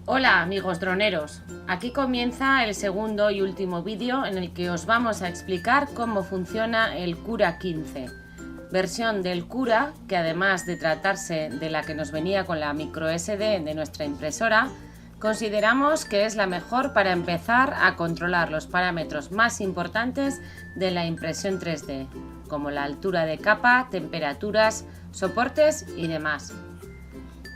Hola amigos droneros, aquí comienza el segundo y último vídeo en el que os vamos a explicar cómo funciona el Cura 15, versión del Cura que además de tratarse de la que nos venía con la micro SD de nuestra impresora, consideramos que es la mejor para empezar a controlar los parámetros más importantes de la impresión 3D, como la altura de capa, temperaturas, soportes y demás.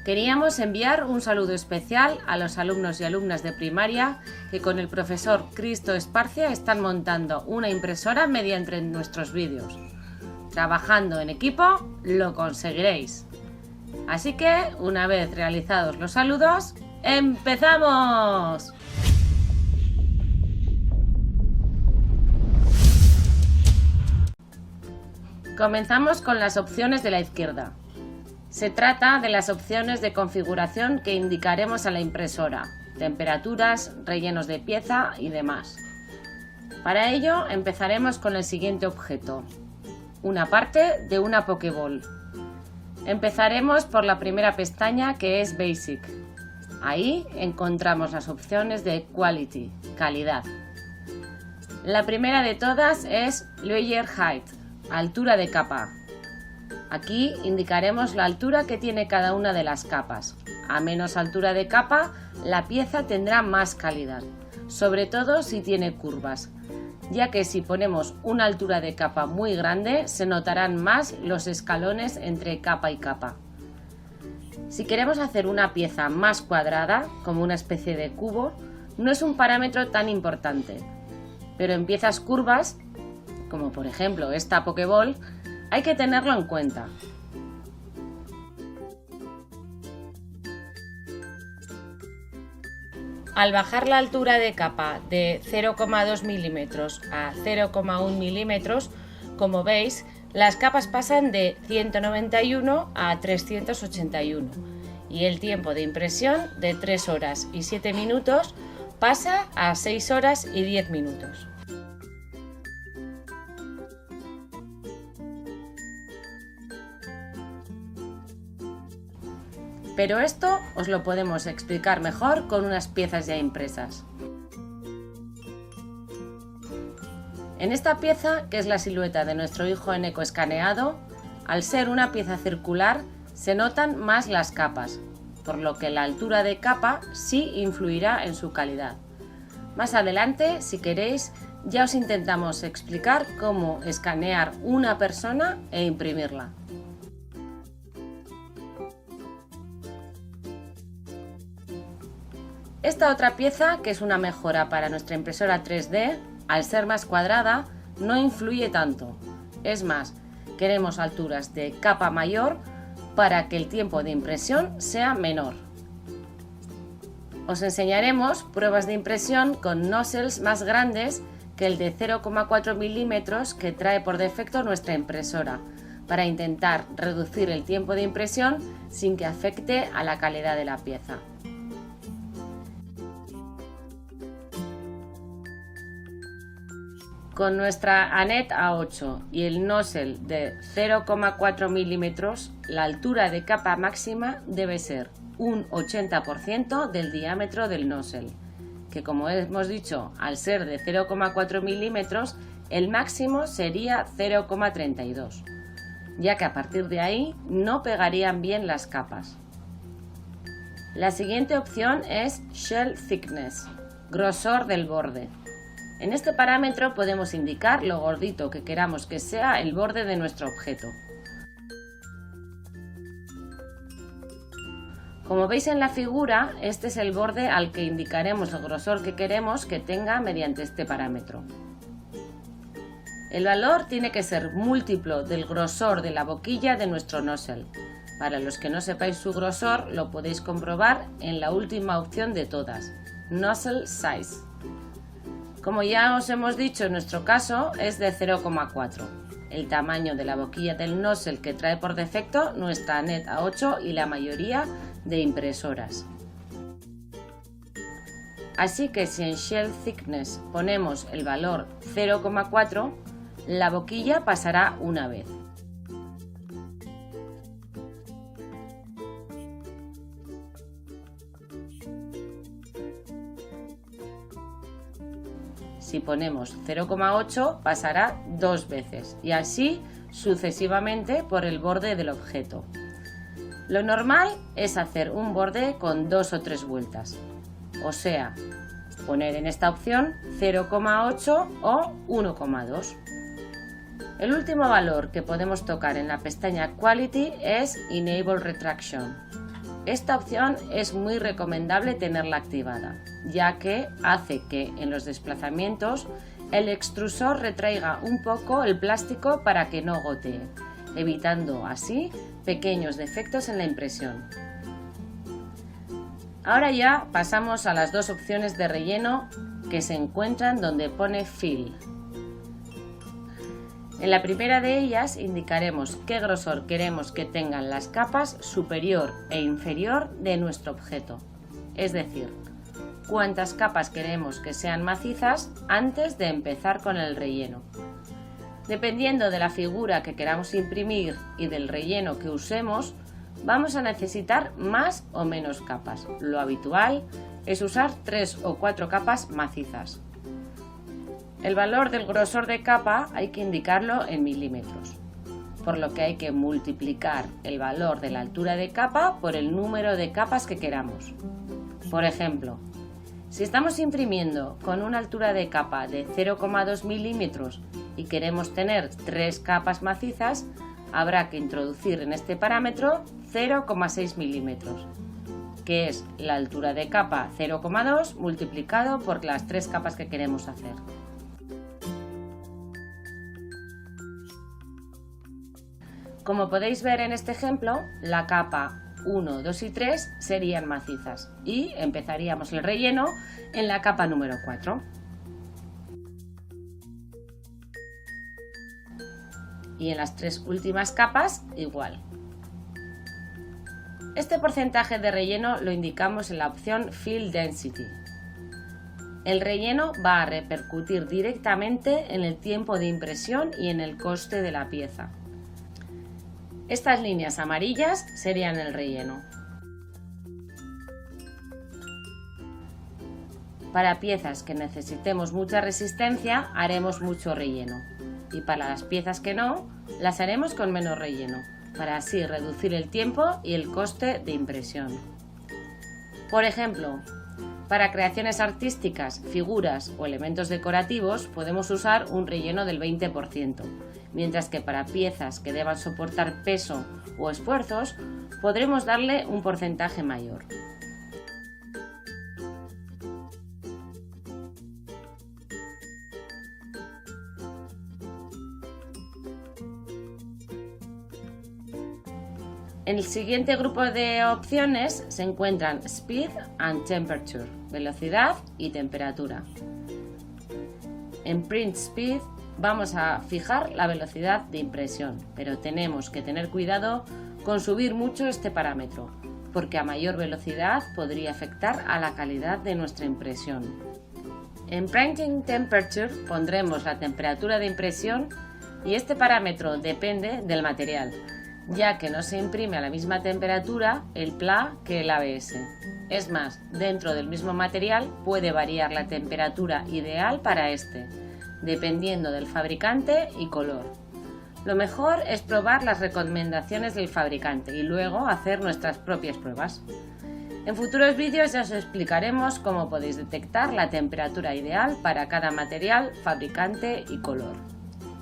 Queríamos enviar un saludo especial a los alumnos y alumnas de primaria que con el profesor Cristo Esparcia están montando una impresora mediante nuestros vídeos. Trabajando en equipo lo conseguiréis. Así que, una vez realizados los saludos, ¡empezamos! Comenzamos con las opciones de la izquierda. Se trata de las opciones de configuración que indicaremos a la impresora, temperaturas, rellenos de pieza y demás. Para ello empezaremos con el siguiente objeto, una parte de una Pokéball. Empezaremos por la primera pestaña que es Basic. Ahí encontramos las opciones de Quality, calidad. La primera de todas es Layer Height, altura de capa. Aquí indicaremos la altura que tiene cada una de las capas. A menos altura de capa, la pieza tendrá más calidad, sobre todo si tiene curvas, ya que si ponemos una altura de capa muy grande, se notarán más los escalones entre capa y capa. Si queremos hacer una pieza más cuadrada, como una especie de cubo, no es un parámetro tan importante, pero en piezas curvas, como por ejemplo esta Pokéball, hay que tenerlo en cuenta. Al bajar la altura de capa de 0,2 milímetros a 0,1 milímetros, como veis, las capas pasan de 191 a 381 y el tiempo de impresión de 3 horas y 7 minutos pasa a 6 horas y 10 minutos. Pero esto os lo podemos explicar mejor con unas piezas ya impresas. En esta pieza, que es la silueta de nuestro hijo Eneco escaneado, al ser una pieza circular se notan más las capas, por lo que la altura de capa sí influirá en su calidad. Más adelante, si queréis, ya os intentamos explicar cómo escanear una persona e imprimirla. Esta otra pieza, que es una mejora para nuestra impresora 3D, al ser más cuadrada, no influye tanto. Es más, queremos alturas de capa mayor para que el tiempo de impresión sea menor. Os enseñaremos pruebas de impresión con nozzles más grandes que el de 0,4 milímetros que trae por defecto nuestra impresora, para intentar reducir el tiempo de impresión sin que afecte a la calidad de la pieza. Con nuestra Anet A8 y el nozzle de 0,4 milímetros, la altura de capa máxima debe ser un 80% del diámetro del nozzle, que como hemos dicho, al ser de 0,4 milímetros, el máximo sería 0,32, ya que a partir de ahí no pegarían bien las capas. La siguiente opción es Shell Thickness, grosor del borde. En este parámetro podemos indicar lo gordito que queramos que sea el borde de nuestro objeto. Como veis en la figura, este es el borde al que indicaremos el grosor que queremos que tenga mediante este parámetro. El valor tiene que ser múltiplo del grosor de la boquilla de nuestro nozzle. Para los que no sepáis su grosor, lo podéis comprobar en la última opción de todas, Nozzle Size. Como ya os hemos dicho, en nuestro caso es de 0,4, el tamaño de la boquilla del nozzle que trae por defecto nuestra Anet A8 y la mayoría de impresoras. Así que si en Shell Thickness ponemos el valor 0,4, la boquilla pasará una vez. Si ponemos 0,8 pasará 2 veces y así sucesivamente por el borde del objeto. Lo normal es hacer un borde con 2 o 3 vueltas, o sea, poner en esta opción 0,8 o 1,2. El último valor que podemos tocar en la pestaña Quality es Enable Retraction. Esta opción es muy recomendable tenerla activada, ya que hace que en los desplazamientos el extrusor retraiga un poco el plástico para que no gotee, evitando así pequeños defectos en la impresión. Ahora ya pasamos a las dos opciones de relleno que se encuentran donde pone Fill. En la primera de ellas indicaremos qué grosor queremos que tengan las capas superior e inferior de nuestro objeto, es decir, cuántas capas queremos que sean macizas antes de empezar con el relleno. Dependiendo de la figura que queramos imprimir y del relleno que usemos, vamos a necesitar más o menos capas. Lo habitual es usar 3 o 4 capas macizas. El valor del grosor de capa hay que indicarlo en milímetros, por lo que hay que multiplicar el valor de la altura de capa por el número de capas que queramos. Por ejemplo, si estamos imprimiendo con una altura de capa de 0,2 milímetros y queremos tener 3 capas macizas, habrá que introducir en este parámetro 0,6 milímetros, que es la altura de capa 0,2 multiplicado por las 3 capas que queremos hacer. Como podéis ver en este ejemplo, la capa 1, 2 y 3 serían macizas y empezaríamos el relleno en la capa número 4. Y en las 3 últimas capas igual. Este porcentaje de relleno lo indicamos en la opción Fill Density. El relleno va a repercutir directamente en el tiempo de impresión y en el coste de la pieza. Estas líneas amarillas serían el relleno. Para piezas que necesitemos mucha resistencia, haremos mucho relleno. Y para las piezas que no, las haremos con menos relleno, para así reducir el tiempo y el coste de impresión. Por ejemplo, para creaciones artísticas, figuras o elementos decorativos podemos usar un relleno del 20%, mientras que para piezas que deban soportar peso o esfuerzos podremos darle un porcentaje mayor. En el siguiente grupo de opciones se encuentran Speed and Temperature, velocidad y temperatura. En Print Speed vamos a fijar la velocidad de impresión, pero tenemos que tener cuidado con subir mucho este parámetro, porque a mayor velocidad podría afectar a la calidad de nuestra impresión. En Printing Temperature pondremos la temperatura de impresión y este parámetro depende del material, ya que no se imprime a la misma temperatura el PLA que el ABS. Es más, dentro del mismo material puede variar la temperatura ideal para este, dependiendo del fabricante y color. Lo mejor es probar las recomendaciones del fabricante y luego hacer nuestras propias pruebas. En futuros vídeos ya os explicaremos cómo podéis detectar la temperatura ideal para cada material, fabricante y color.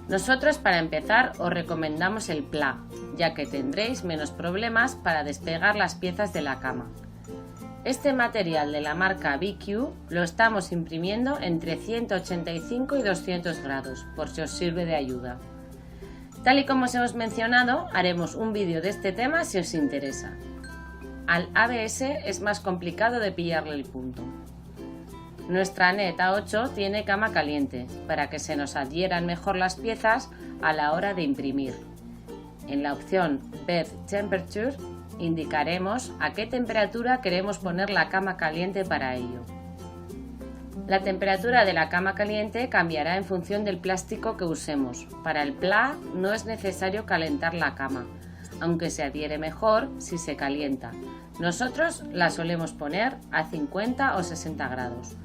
Nosotros, para empezar, os recomendamos el PLA, ya que tendréis menos problemas para despegar las piezas de la cama. Este material de la marca BQ lo estamos imprimiendo entre 185 y 200 grados, por si os sirve de ayuda. Tal y como os hemos mencionado, haremos un vídeo de este tema si os interesa. Al ABS es más complicado de pillarle el punto. Nuestra NET A8 tiene cama caliente, para que se nos adhieran mejor las piezas a la hora de imprimir. En la opción Bed Temperature indicaremos a qué temperatura queremos poner la cama caliente para ello. La temperatura de la cama caliente cambiará en función del plástico que usemos. Para el PLA no es necesario calentar la cama, aunque se adhiere mejor si se calienta. Nosotros la solemos poner a 50 o 60 grados.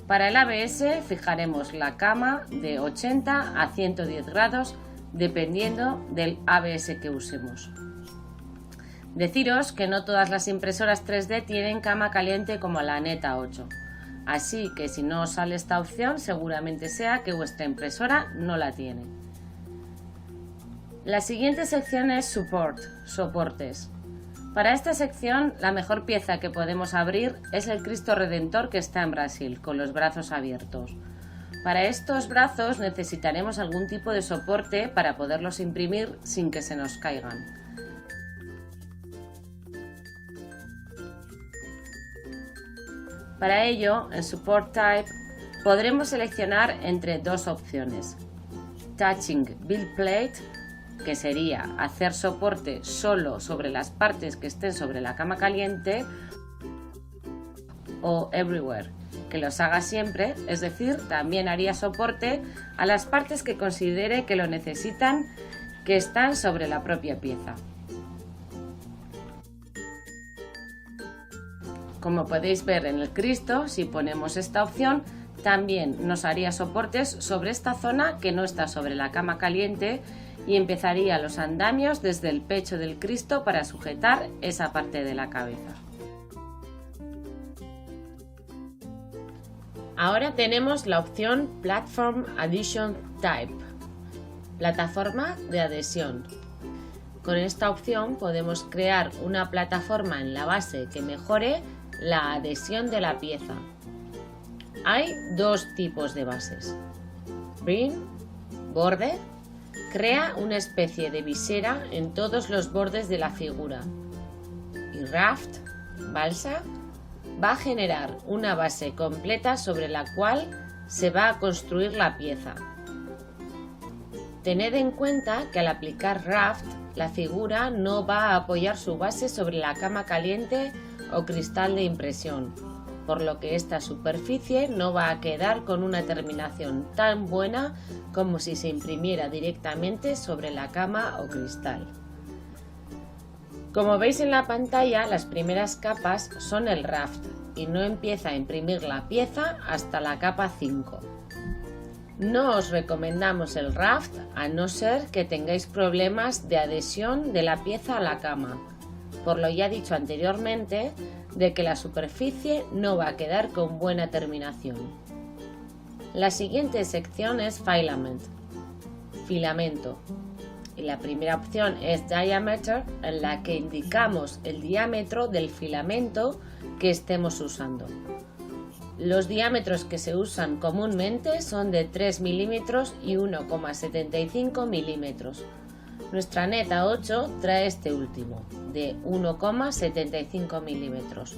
Para el ABS fijaremos la cama de 80 a 110 grados dependiendo del ABS que usemos. Deciros que no todas las impresoras 3D tienen cama caliente como la Neta 8, así que si no os sale esta opción seguramente sea que vuestra impresora no la tiene. La siguiente sección es Support, soportes. Para esta sección la mejor pieza que podemos abrir es el Cristo Redentor que está en Brasil, con los brazos abiertos. Para estos brazos necesitaremos algún tipo de soporte para poderlos imprimir sin que se nos caigan. Para ello, en Support Type podremos seleccionar entre dos opciones: Touching Build Plate, que sería hacer soporte solo sobre las partes que estén sobre la cama caliente, o Everywhere, que los haga siempre, es decir, también haría soporte a las partes que considere que lo necesitan, que están sobre la propia pieza. Como podéis ver en el Cristo, si ponemos esta opción, también nos haría soportes sobre esta zona que no está sobre la cama caliente y empezaría los andamios desde el pecho del Cristo para sujetar esa parte de la cabeza. Ahora tenemos la opción Platform Adhesion Type, plataforma de adhesión. Con esta opción podemos crear una plataforma en la base que mejore la adhesión de la pieza. Hay dos tipos de bases: Brim, borde, crea una especie de visera en todos los bordes de la figura, y Raft, balsa, va a generar una base completa sobre la cual se va a construir la pieza. Tened en cuenta que al aplicar Raft, la figura no va a apoyar su base sobre la cama caliente o cristal de impresión, por lo que esta superficie no va a quedar con una terminación tan buena como si se imprimiera directamente sobre la cama o cristal. Como veis en la pantalla, las primeras capas son el Raft y no empieza a imprimir la pieza hasta la capa 5. No os recomendamos el Raft a no ser que tengáis problemas de adhesión de la pieza a la cama, por lo ya dicho anteriormente, de que la superficie no va a quedar con buena terminación. La siguiente sección es Filament, filamento, y la primera opción es Diameter, en la que indicamos el diámetro del filamento que estemos usando. Los diámetros que se usan comúnmente son de 3 milímetros y 1,75 milímetros. Nuestra Neta 8 trae este último, de 1,75 milímetros.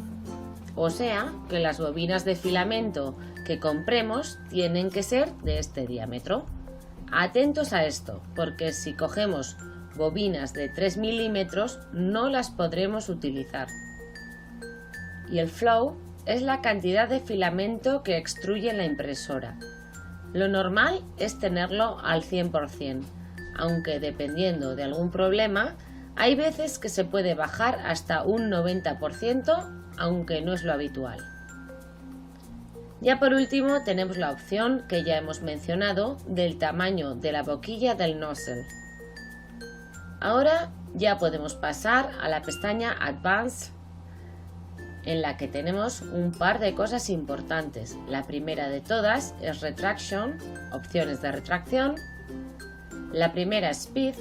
O sea que las bobinas de filamento que compremos tienen que ser de este diámetro. Atentos a esto, porque si cogemos bobinas de 3 milímetros no las podremos utilizar. Y el flow es la cantidad de filamento que extruye la impresora. Lo normal es tenerlo al 100%. Aunque dependiendo de algún problema, hay veces que se puede bajar hasta un 90%, aunque no es lo habitual. Ya por último tenemos la opción que ya hemos mencionado del tamaño de la boquilla del nozzle. Ahora ya podemos pasar a la pestaña Advanced, en la que tenemos un par de cosas importantes. La primera de todas es Retraction, opciones de retracción. La primera, Speed,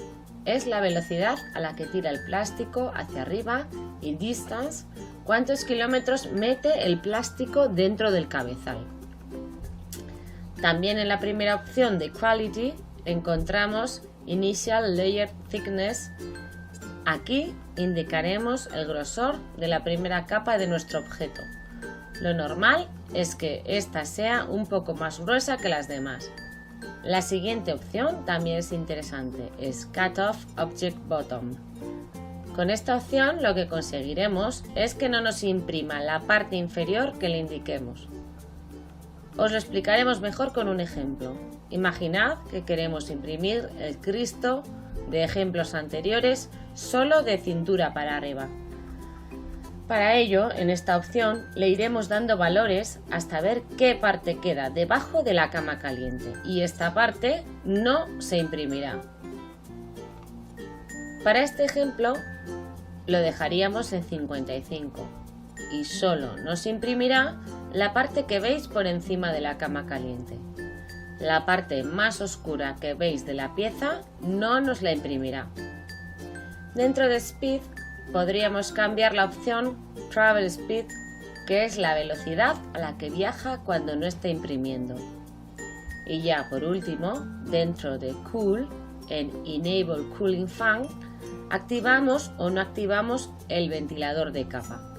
es la velocidad a la que tira el plástico hacia arriba, y Distance, cuántos kilómetros mete el plástico dentro del cabezal. También en la primera opción de Quality encontramos Initial Layer Thickness. Aquí indicaremos el grosor de la primera capa de nuestro objeto. Lo normal es que esta sea un poco más gruesa que las demás. La siguiente opción también es interesante, es Cut Off Object Bottom. Con esta opción lo que conseguiremos es que no nos imprima la parte inferior que le indiquemos. Os lo explicaremos mejor con un ejemplo. Imaginad que queremos imprimir el Cristo de ejemplos anteriores solo de cintura para arriba. Para ello, en esta opción le iremos dando valores hasta ver qué parte queda debajo de la cama caliente y esta parte no se imprimirá. Para este ejemplo lo dejaríamos en 55 y solo nos imprimirá la parte que veis por encima de la cama caliente. La parte más oscura que veis de la pieza no nos la imprimirá. Dentro de Speed podríamos cambiar la opción Travel Speed, que es la velocidad a la que viaja cuando no está imprimiendo. Y ya por último, dentro de Cool, en Enable Cooling Fan, activamos o no activamos el ventilador de capa,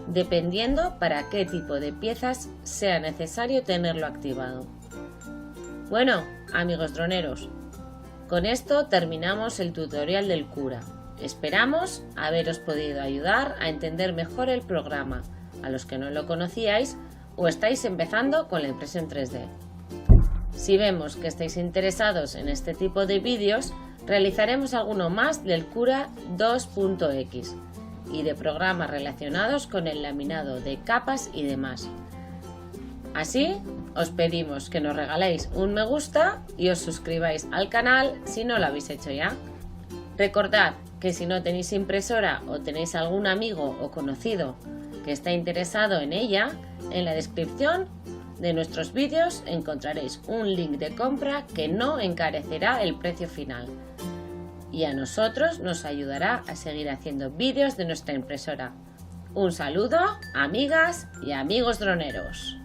dependiendo para qué tipo de piezas sea necesario tenerlo activado. Bueno, amigos droneros, con esto terminamos el tutorial del Cura. Esperamos haberos podido ayudar a entender mejor el programa, a los que no lo conocíais o estáis empezando con la impresión 3D. Si vemos que estáis interesados en este tipo de vídeos, realizaremos alguno más del Cura 2.x y de programas relacionados con el laminado de capas y demás. Así, os pedimos que nos regaléis un me gusta y os suscribáis al canal si no lo habéis hecho ya. Recordad que si no tenéis impresora o tenéis algún amigo o conocido que está interesado en ella, en la descripción de nuestros vídeos encontraréis un link de compra que no encarecerá el precio final y a nosotros nos ayudará a seguir haciendo vídeos de nuestra impresora. Un saludo, amigas y amigos droneros.